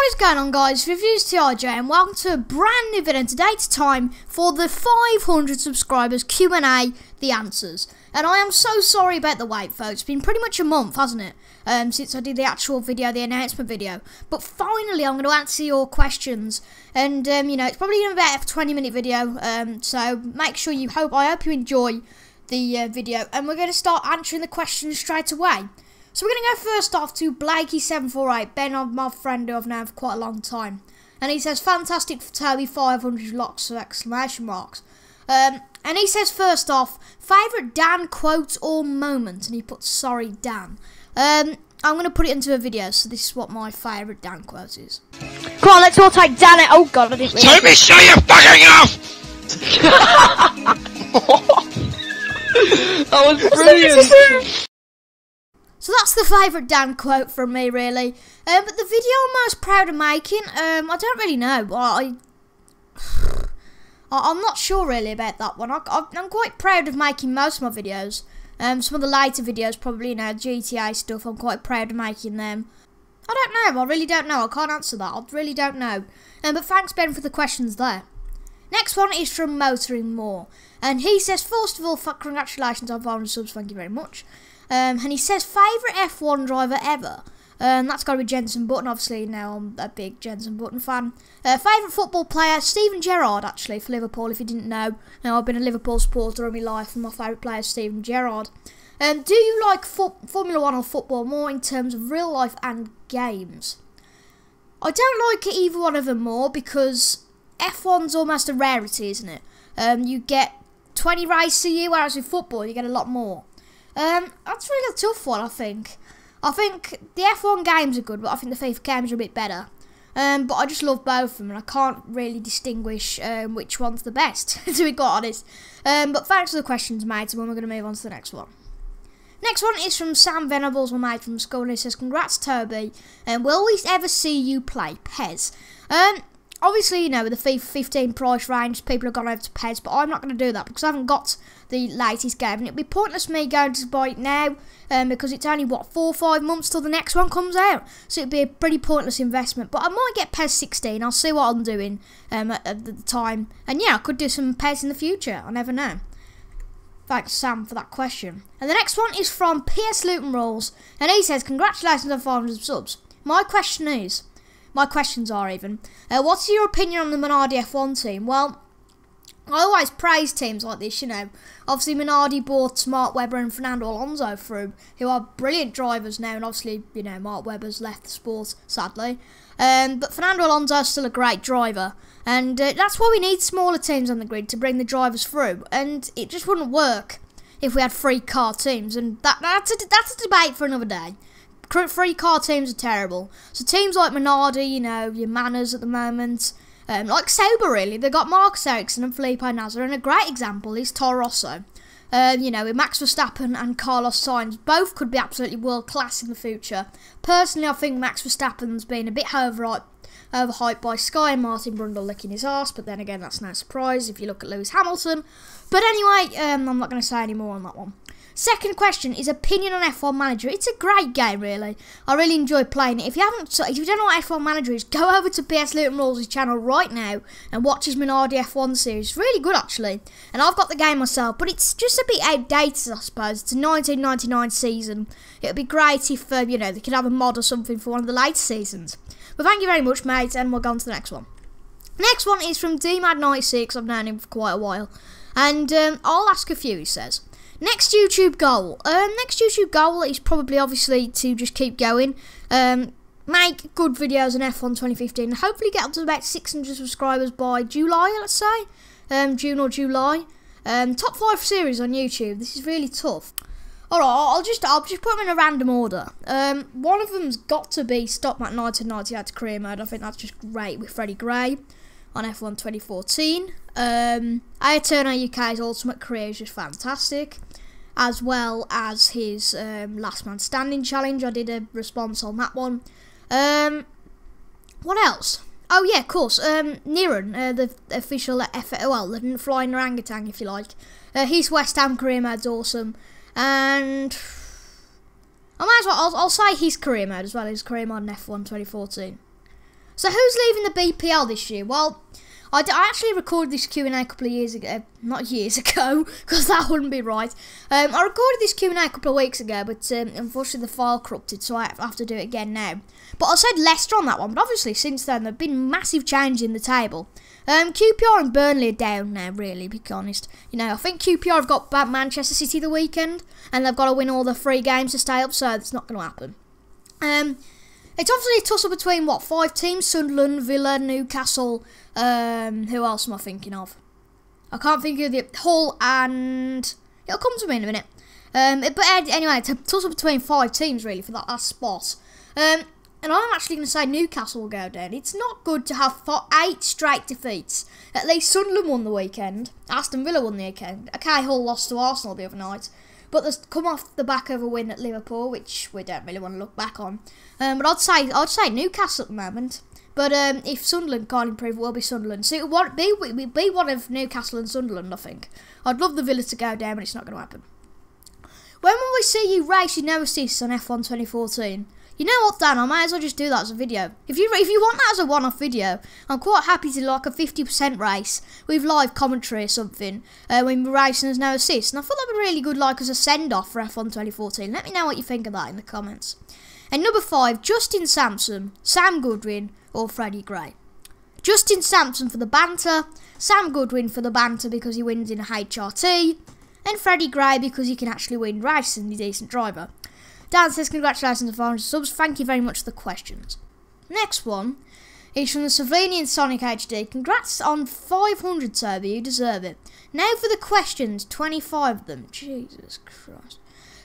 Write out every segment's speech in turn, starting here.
What is going on, guys? Reviews TRJ and welcome to a brand new video. Today it's time for the 500 subscribers Q&A, the answers. And I am so sorry about the wait, folks. It's been pretty much a month, hasn't it? Since I did the actual video, the announcement video. But finally I'm going to answer your questions. And, you know, it's probably going to be about a 20-minute video. So make sure I hope you enjoy the video. And we're going to start answering the questions straight away. So we're going to go first off to Blakey748, Ben, my friend who I've known for quite a long time. And he says, fantastic for Toby, 500 lots of exclamation marks. And he says, first off, favourite Dan quote or moment? And he puts, sorry, Dan. I'm going to put it into a video, so this is what my favourite Dan quote is. Come on, let's all take Dan it. Oh god, I didn't really. Let me show you fucking off! That was brilliant! So that's the favourite Dan quote from me, really. But the video I'm most proud of making, I don't really know. I'm not sure really about that one. I'm quite proud of making most of my videos. Some of the later videos, probably, you know, GTA stuff, I'm quite proud of making them. I don't know, I really don't know. I can't answer that, I really don't know. But thanks, Ben, for the questions there. Next one is from Motoring More. And he says, first of all, congratulations on 500 subs, thank you very much. And he says, favourite F1 driver ever? That's got to be Jenson Button, obviously. Now I'm a big Jenson Button fan. Favourite football player? Steven Gerrard, actually, for Liverpool, if you didn't know. Now, I've been a Liverpool supporter all my life, and my favourite player is Steven Gerrard. Do you like Formula 1 or football more in terms of real life and games? I don't like either one of them more, because F1's almost a rarity, isn't it? You get 20 races a year, whereas with football, you get a lot more. That's really a tough one, I think. I think the F1 games are good, but I think the FIFA games are a bit better. But I just love both of them, and I can't really distinguish which one's the best, to be quite honest. But thanks for the questions, mate, and we're going to move on to the next one. Next one is from Sam Venables, my mate from school, and he says, congrats, Toby, and will we ever see you play PES? Obviously, you know, with the FIFA 15 price range, people have gone over to PES, but I'm not going to do that because I haven't got the latest game, and it'd be pointless me going to buy it now because it's only, what, 4 or 5 months till the next one comes out, so it'd be a pretty pointless investment. But I might get PES 16, I'll see what I'm doing at the time, and yeah, I could do some PES in the future, I never know. Thanks, Sam, for that question. And the next one is from PS Luton Rules, and he says, congratulations on 500 subs. My questions are even, what's your opinion on the Minardi F1 team? Well, I always praise teams like this, you know. Obviously, Minardi bought Mark Webber and Fernando Alonso through, who are brilliant drivers now, and obviously, you know, Mark Webber's left the sport, sadly. But Fernando Alonso is still a great driver, and that's why we need smaller teams on the grid to bring the drivers through, and it just wouldn't work if we had 3 car teams, and that's a debate for another day. 3 car teams are terrible. So teams like Minardi, you know, your Manners at the moment, like Sauber really, they've got Marcus Ericsson and Felipe Nasr, and a great example is Toro Rosso. You know, with Max Verstappen and Carlos Sainz, both could be absolutely world class in the future. Personally, I think Max Verstappen's been a bit overhyped by Sky and Martin Brundle licking his arse, but then again, that's no surprise if you look at Lewis Hamilton. But anyway, I'm not going to say any more on that one. Second question is opinion on F1 Manager. It's a great game, really. I really enjoy playing it. If you don't know what F1 Manager is, go over to PS Luton Rules' channel right now and watch his Minardi F1 series. It's really good, actually. And I've got the game myself, but it's just a bit outdated, I suppose. It's a 1999 season. It would be great if, you know, they could have a mod or something for one of the later seasons. But thank you very much, mate, and we'll go on to the next one. Next one is from DMAD96. I've known him for quite a while. And I'll ask a few, he says. Next YouTube goal. Next YouTube goal is probably, obviously, to just keep going. Make good videos on F1 2015. Hopefully get up to about 600 subscribers by July, let's say. June or July. Top 5 series on YouTube. This is really tough. Alright, I'll just put them in a random order. One of them's got to be Stop Mac 1998 Career Mode. I think that's just great with Freddie Gray on F1 2014. Ayrton UK's Ultimate Career is just fantastic, as well as his Last Man Standing challenge. I did a response on that one. What else? Oh yeah, of course, Niran, the official the flying orangutan, if you like. His West Ham career mode's awesome, and I might as well, I'll say his career mode as well, his career mode in F1 2014. So who's leaving the BPL this year? Well, I actually recorded this Q&A a couple of years ago. Not years ago, because that wouldn't be right. I recorded this Q&A a couple of weeks ago, but unfortunately the file corrupted, so I have to do it again now. But I said Leicester on that one, but obviously since then there have been massive changes in the table. QPR and Burnley are down now, really, to be honest. You know, I think QPR have got Manchester City the weekend, and they've got to win all the 3 games to stay up, so it's not going to happen. It's obviously a tussle between, what, 5 teams? Sunderland, Villa, Newcastle, who else am I thinking of? I can't think of the Hull, and it'll come to me in a minute. But anyway, it's a tussle between 5 teams, really, for that last spot. And I'm actually going to say Newcastle will go down. It's not good to have 8 straight defeats. At least Sunderland won the weekend. Aston Villa won the weekend. Okay, Hull lost to Arsenal the other night. But they've come off the back of a win at Liverpool, which we don't really want to look back on. But I'd say Newcastle at the moment. But if Sunderland can't improve, it will be Sunderland. So it will be one of Newcastle and Sunderland, I think. I'd love the Villa to go down, but it's not going to happen. When will we see you race your no assists on F1 2014? You know what, Dan? I might as well just do that as a video. If you want that as a one-off video, I'm quite happy to do like a 50% race with live commentary or something when we're racing there's no assist. And I thought that would be really good, like as a send-off for F1 2014. Let me know what you think of that in the comments. And number 5, Justin Sampson, Sam Goodwin, or Freddie Gray. Justin Sampson for the banter, Sam Goodwin for the banter because he wins in a HRT, and Freddie Gray because he can actually win races and he's a decent driver. Dan says, congratulations on 500 subs. Thank you very much for the questions. Next one is from the Slovenian Sonic HD. Congrats on 500, Toby. You deserve it. Now for the questions. 25 of them. Jesus Christ.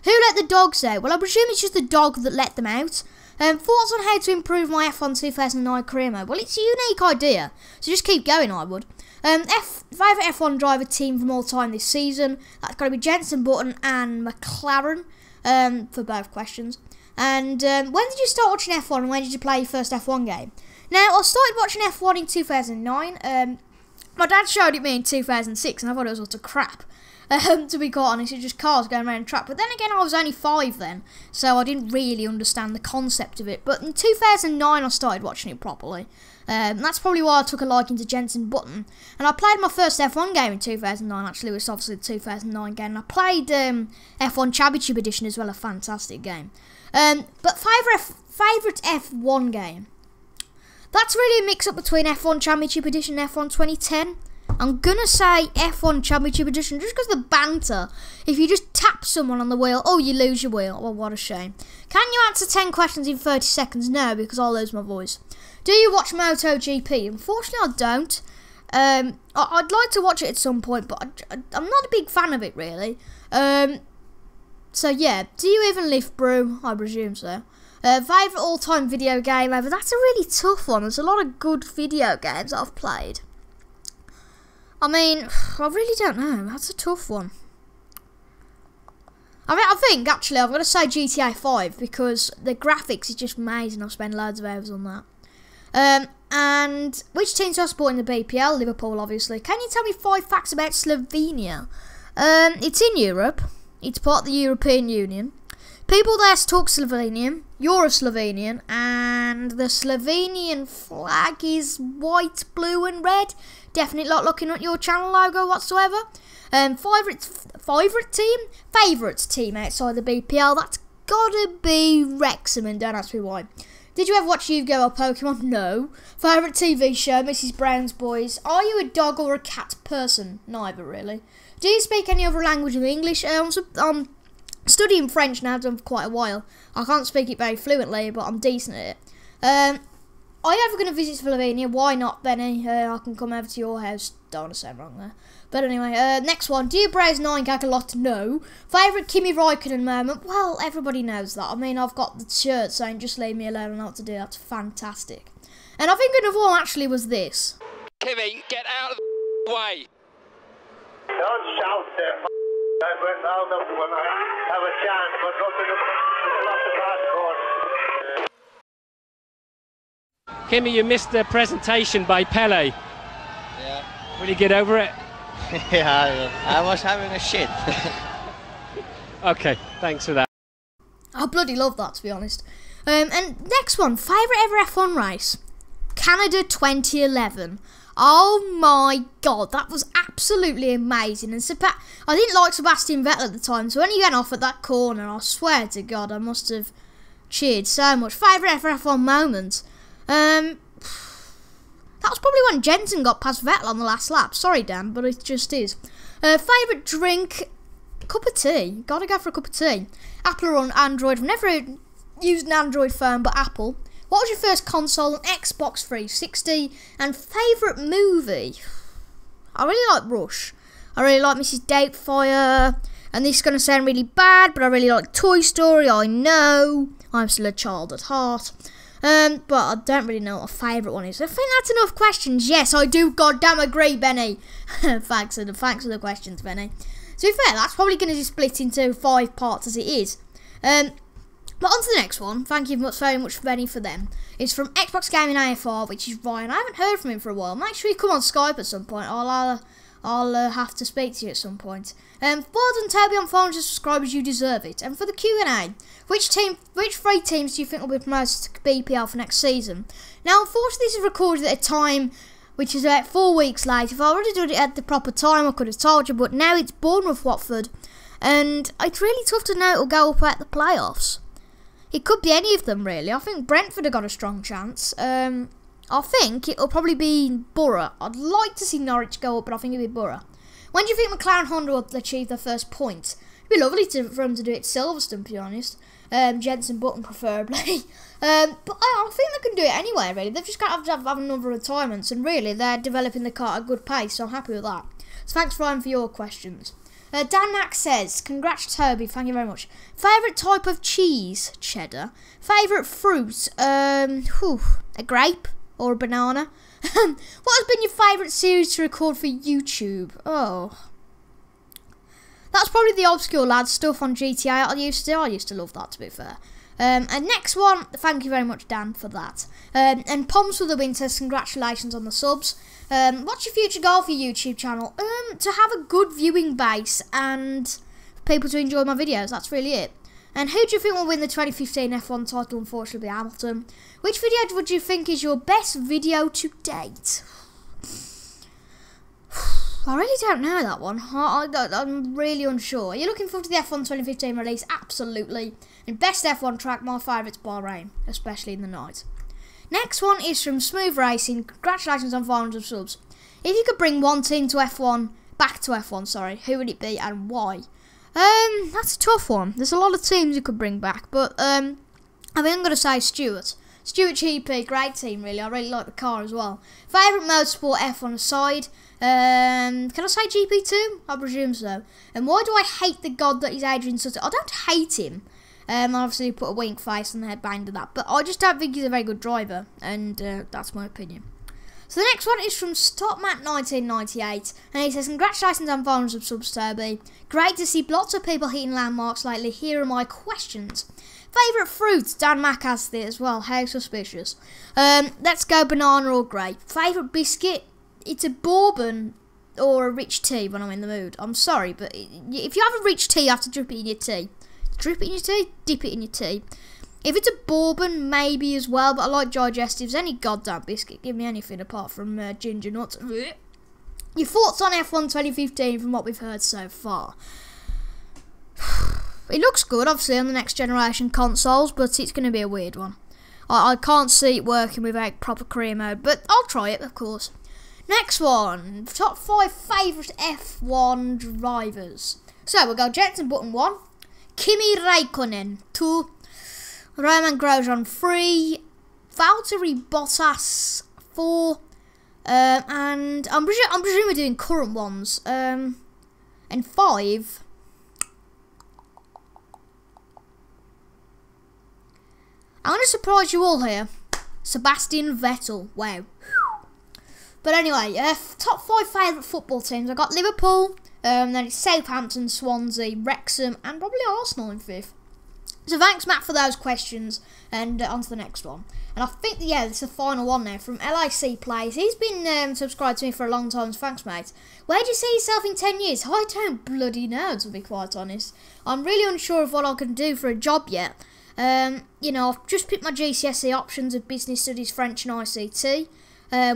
Who let the dogs out? Well, I presume it's just the dog that let them out. Thoughts on how to improve my F1 2009 career mode? Well, it's a unique idea. So just keep going, I would. Favourite F1 driver team from all time this season. That's got to be Jenson Button and McLaren. For both questions. And when did you start watching F1 and when did you play your first F1 game? Now, I started watching F1 in 2009. My dad showed it me in 2006 and I thought it was utter crap. To be quite honest, it's just cars going around the track. But then again, I was only 5 then, so I didn't really understand the concept of it. But in 2009, I started watching it properly. And that's probably why I took a liking to Jenson Button. And I played my first F1 game in 2009, actually, which was obviously the 2009 game. And I played F1 Championship Edition as well, a fantastic game. But favourite F1 game? That's really a mix-up between F1 Championship Edition and F1 2010. I'm going to say F1 Championship Edition just because the banter. If you just tap someone on the wheel, oh, you lose your wheel. Well, what a shame. Can you answer 10 questions in 30 seconds? No, because I'll lose my voice. Do you watch MotoGP? Unfortunately, I don't. I'd like to watch it at some point, but I'm not a big fan of it, really. So, yeah. Do you even lift brew? I presume so. Favourite all-time video game ever? That's a really tough one. There's a lot of good video games that I've played. I mean, I really don't know. That's a tough one. I think, actually, I'm going to say GTA 5 because the graphics is just amazing. I've spent loads of hours on that. And which teams I support in the BPL? Liverpool, obviously. Can you tell me 5 facts about Slovenia? It's in Europe. It's part of the European Union. People there talk Slovenian. You're a Slovenian. And the Slovenian flag is white, blue and red. Definitely not looking at your channel logo whatsoever. Favourite team outside the BPL? That's gotta be Wrexham, and don't ask me why. Did you ever watch Yu-Gi-Oh! Or Pokemon? No. Favourite TV show? Mrs. Brown's Boys. Are you a dog or a cat person? Neither, really. Do you speak any other language than English? I'm studying French now, done for quite a while. I can't speak it very fluently, but I'm decent at it. Are you ever going to visit Slovenia? Why not, Benny? I can come over to your house. Don't want to say wrong there. But anyway, next one. Do you browse 9gag a lot? No. Favourite Kimi Raikkonen moment? Well, everybody knows that. I mean, I've got the shirt saying, just leave me alone, I know what to do. That's fantastic. And I think another one actually was this. Kimi, get out of the way. Don't shout there. I'll have a chance, but go to the passport. Kimi, you missed the presentation by Pele. Yeah. Will you get over it? Yeah, I was having a shit. Okay, thanks for that. I bloody love that, to be honest. And next one, favourite ever F1 race? Canada 2011. Oh my god, that was absolutely amazing. And I didn't like Sebastian Vettel at the time, so when he went off at that corner, I swear to God, I must have cheered so much. Favourite F1 moment? That was probably when Jensen got past Vettel on the last lap. Sorry, Dan, but it just is. Favourite drink? Cup of tea. Gotta go for a cup of tea. Apple or Android? I've never used an Android phone, but Apple. What was your first console? An Xbox 360. And favourite movie? I really like Rush. I really like Mrs. Doubtfire. And this is going to sound really bad, but I really like Toy Story. I know. I'm still a child at heart. But I don't really know what a favourite one is. I think that's enough questions. Yes, I do goddamn agree, Benny. Thanks for the questions, Benny. To be fair, that's probably going to be split into 5 parts as it is. But on to the next one. Thank you very much, Benny, for them. It's from Xbox Gaming AFR, which is Ryan. I haven't heard from him for a while. Make sure you come on Skype at some point. I'll have to speak to you at some point. Well done, Toby, on 400 subscribers. You deserve it. And for the Q&A, which 3 teams do you think will be promoted to BPL for next season? Now, unfortunately, this is recorded at a time which is about 4 weeks late. If I already done it at the proper time, I could have told you. But now it's Bournemouth, Watford, and it's really tough to know it'll go up at the playoffs. It could be any of them, really. I think Brentford have got a strong chance. I think it'll probably be Borough. I'd like to see Norwich go up, but I think it'll be Borough. When do you think McLaren Honda will achieve their first point? It'd be lovely for them to do it at Silverstone, to be honest. Jensen Button, preferably. But I think they can do it anyway, really. They've just got to have another retirements, and really, they're developing the car at a good pace, so I'm happy with that. So thanks, Ryan, for your questions. Dan Mack says, congrats, Toby, thank you very much. Favourite type of cheese? Cheddar. Favourite fruit? A grape or a banana. What has been your favourite series to record for YouTube? Oh, that's probably the obscure lads stuff on GTA I used to love that, to be fair. And next one, thank you very much, Dan, for that. And Poms for the Winters, congratulations on the subs. What's your future goal for your YouTube channel? To have a good viewing base and people to enjoy my videos. That's really it. And who do you think will win the 2015 F1 title? Unfortunately, Hamilton. Which video would you think is your best video to date? I really don't know that one. I'm really unsure. Are you looking forward to the F1 2015 release? Absolutely. And best F1 track, my favourite's Bahrain, especially in the night. Next one is from Smooth Racing. Congratulations on 500 subs. If you could bring one team to F1, back to F1, sorry, who would it be and why? That's a tough one. There's a lot of teams you could bring back, but I think I'm going to say Stewart. Stewart GP, great team, really. I really like the car as well. Favourite motorsport F1 aside, can I say GP2? I presume so. And why do I hate the god that is Adrian Sutter? I don't hate him. Obviously put a wink face and the headbang to that, but I just don't think he's a very good driver, and that's my opinion. So the next one is from StopMat1998, and he says, congratulations on 400 subs, Toby. Great to see lots of people hitting landmarks lately. Here are my questions. Favourite fruit? Dan Mack has it as well. How suspicious. Let's go banana or grape. Favourite biscuit? It's a bourbon or a rich tea when I'm in the mood. I'm sorry, but if you have a rich tea, you have to drip it in your tea. Drip it in your tea, dip it in your tea. If it's a bourbon, maybe as well, but I like digestives. Any goddamn biscuit, give me anything apart from ginger nuts. Your thoughts on F1 2015 from what we've heard so far? It looks good, obviously, on the next generation consoles, but it's going to be a weird one. I can't see it working without proper career mode, but I'll try it, of course. Next one, top 5 favourite F1 drivers. So we'll go Jensen Button 1, Kimi Raikkonen 2, Roman Grosjean 3, Valtteri Bottas 4, and I'm presuming we're doing current ones, and 5. I'm going to surprise you all here. Sebastian Vettel. Wow. But anyway, top 5 favourite football teams. I've got Liverpool, then it's Southampton, Swansea, Wrexham, and probably Arsenal in 5th. So thanks, Matt, for those questions, and on to the next one. And I think, yeah, this is the final one now from LIC Plays. He's been subscribed to me for a long time, so thanks, mate. Where do you see yourself in 10 years? I don't bloody know, to be quite honest. I'm really unsure of what I can do for a job yet. You know, I've just picked my GCSE options of Business Studies, French and ICT,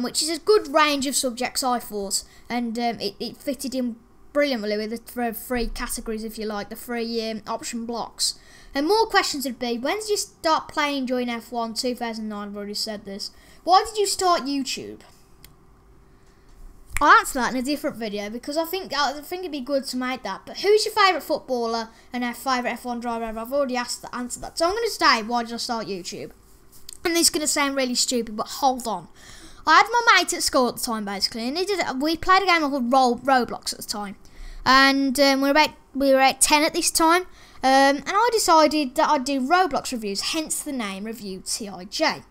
which is a good range of subjects, I thought, and it fitted in brilliantly with the three categories, if you like, the three option blocks. And more questions would be, when did you start playing during F1? 2009, I've already said this. Why did you start YouTube? I'll answer that in a different video because I think it'd be good to make that. But who's your favourite footballer and our favourite F1 driver ever? I've already answered that. So I'm going to say, why did I start YouTube? And this is going to sound really stupid, but hold on. I had my mate at school at the time, basically, and we played a game called Roblox at the time. And we were about 10 at this time. And I decided that I'd do Roblox reviews, hence the name Review TIJ.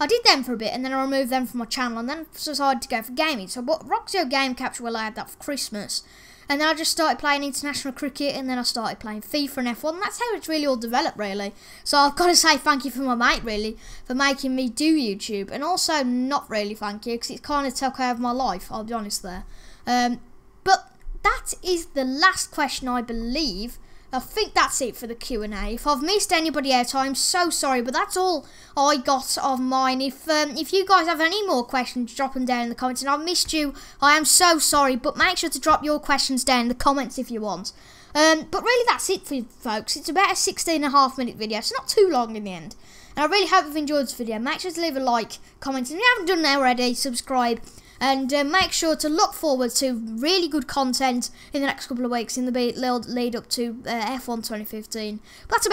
I did them for a bit and then I removed them from my channel and then decided to go for gaming. So I bought Roxio Game Capture, well I had that for Christmas. And then I just started playing international cricket and then I started playing FIFA and F1 and that's how it's really all developed really. So I've got to say thank you for my mate really for making me do YouTube, and also not really thank you because it's kind of took over my life, I'll be honest there. But that is the last question, I believe. I think that's it for the Q&A. If I've missed anybody out, I'm so sorry, but that's all I got of mine. If you guys have any more questions, drop them down in the comments. And I've missed you, I am so sorry, but make sure to drop your questions down in the comments if you want. But really, that's it for you, folks. It's about a 16.5-minute video. It's not too long in the end. And I really hope you've enjoyed this video. Make sure to leave a like, comment, and if you haven't done that already, subscribe. And make sure to look forward to really good content in the next couple of weeks in the lead up to F1 2015. But that's about